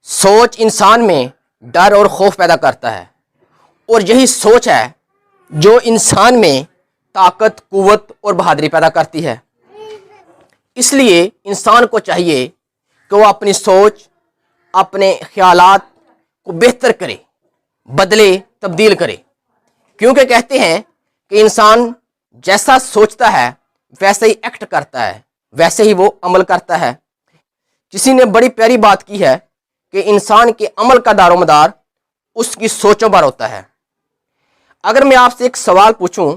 سوچ انسان میں ڈر اور خوف پیدا کرتا ہے، اور یہی سوچ ہے جو انسان میں طاقت، قوت اور بہادری پیدا کرتی ہے۔ اس لیے انسان کو چاہیے کہ وہ اپنی سوچ، اپنے خیالات کو بہتر کرے، بدلے، تبدیل کرے، کیونکہ کہتے ہیں کہ انسان جیسا سوچتا ہے ویسے ہی ایکٹ کرتا ہے، ویسے ہی وہ عمل کرتا ہے۔ کسی نے بڑی پیاری بات کی ہے کہ انسان کے عمل کا دار و مدار اس کی سوچوں پر ہوتا ہے۔ اگر میں آپ سے ایک سوال پوچھوں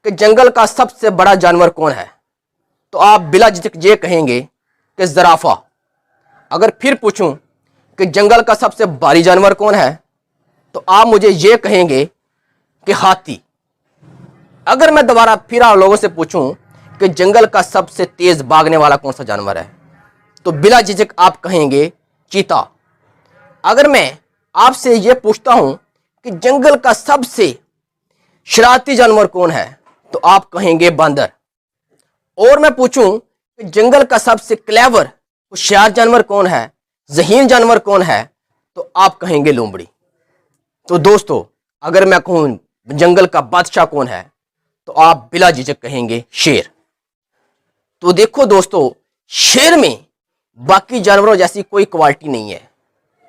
کہ جنگل کا سب سے بڑا جانور کون ہے، تو آپ بلا جھجک یہ کہیں گے کہ زرافہ۔ اگر پھر پوچھوں کہ جنگل کا سب سے بھاری جانور کون ہے، تو آپ مجھے یہ کہیں گے کہ ہاتھی۔ اگر میں دوبارہ پھر آپ لوگوں سے پوچھوں کہ جنگل کا سب سے تیز بھاگنے والا کون سا جانور ہے، تو بلا جھجک آپ کہیں گے چیتا۔ اگر میں آپ سے یہ پوچھتا ہوں کہ جنگل کا سب سے شرارتی جانور کون ہے، تو آپ کہیں گے باندر۔ اور میں پوچھوں کہ جنگل کا سب سے کلیور، ہوشیار جانور کون ہے، ذہین جانور کون ہے، تو آپ کہیں گے لومڑی۔ تو دوستو، اگر میں کہوں جنگل کا بادشاہ کون ہے، تو آپ بلا جھجک کہیں گے شیر۔ تو دیکھو دوستو، شیر میں باقی جانوروں جیسی کوئی کوالٹی نہیں ہے،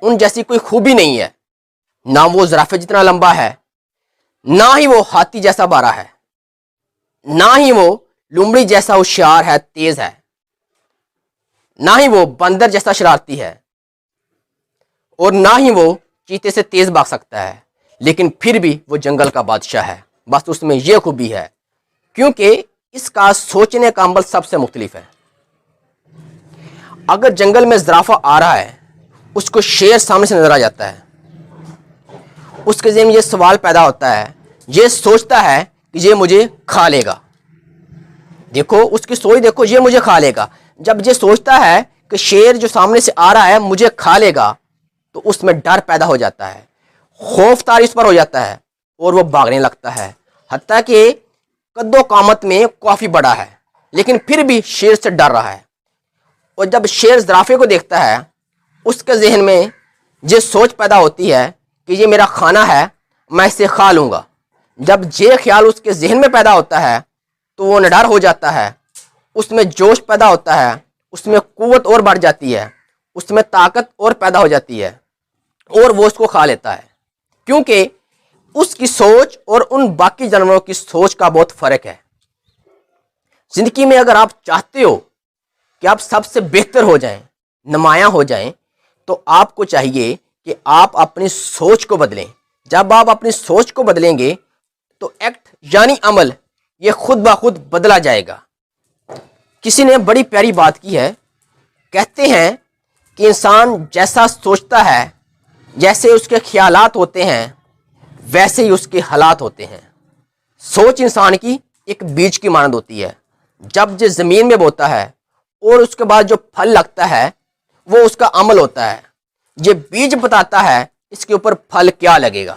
ان جیسی کوئی خوبی نہیں ہے۔ نہ وہ زرافے جتنا لمبا ہے، نہ ہی وہ ہاتھی جیسا بارا ہے، نہ ہی وہ لومڑی جیسا ہوشیار ہے، تیز ہے، نہ ہی وہ بندر جیسا شرارتی ہے، اور نہ ہی وہ چیتے سے تیز بھاگ سکتا ہے۔ لیکن پھر بھی وہ جنگل کا بادشاہ ہے۔ بس اس میں یہ خوبی ہے کیونکہ اس کا سوچنے کا عمل سب سے مختلف ہے۔ اگر جنگل میں زرافہ آ رہا ہے، اس کو شیر سامنے سے نظر آ جاتا ہے، اس کے ذہن میں یہ سوال پیدا ہوتا ہے، یہ سوچتا ہے کہ یہ مجھے کھا لے گا۔ دیکھو اس کی سوچ، دیکھو، یہ مجھے کھا لے گا۔ جب یہ سوچتا ہے کہ شیر جو سامنے سے آ رہا ہے مجھے کھا لے گا، تو اس میں ڈر پیدا ہو جاتا ہے، خوف طاری اس پر ہو جاتا ہے، اور وہ بھاگنے لگتا ہے۔ حتیٰ کہ قد و قامت میں کافی بڑا ہے، لیکن پھر بھی شیر سے ڈر رہا ہے۔ اور جب شیر زرافے کو دیکھتا ہے، اس کے ذہن میں یہ سوچ پیدا ہوتی ہے کہ یہ میرا کھانا ہے، میں اسے کھا لوں گا۔ جب یہ خیال اس کے ذہن میں پیدا ہوتا ہے تو وہ نڈر ہو جاتا ہے، اس میں جوش پیدا ہوتا ہے، اس میں قوت اور بڑھ جاتی ہے، اس میں طاقت اور پیدا ہو جاتی ہے، اور وہ اس کو کھا لیتا ہے۔ کیونکہ اس کی سوچ اور ان باقی جانوروں کی سوچ کا بہت فرق ہے۔ زندگی میں اگر آپ چاہتے ہو کہ آپ سب سے بہتر ہو جائیں، نمایاں ہو جائیں، تو آپ کو چاہیے کہ آپ اپنی سوچ کو بدلیں۔ جب آپ اپنی سوچ کو بدلیں گے تو ایکٹ یعنی عمل یہ خود بخود بدلا جائے گا۔ کسی نے بڑی پیاری بات کی ہے، کہتے ہیں کہ انسان جیسا سوچتا ہے، جیسے اس کے خیالات ہوتے ہیں، ویسے ہی اس کے حالات ہوتے ہیں۔ سوچ انسان کی ایک بیج کی مانند ہوتی ہے، جب یہ زمین میں بوتا ہے اور اس کے بعد جو پھل لگتا ہے وہ اس کا عمل ہوتا ہے۔ یہ بیج بتاتا ہے اس کے اوپر پھل کیا لگے گا۔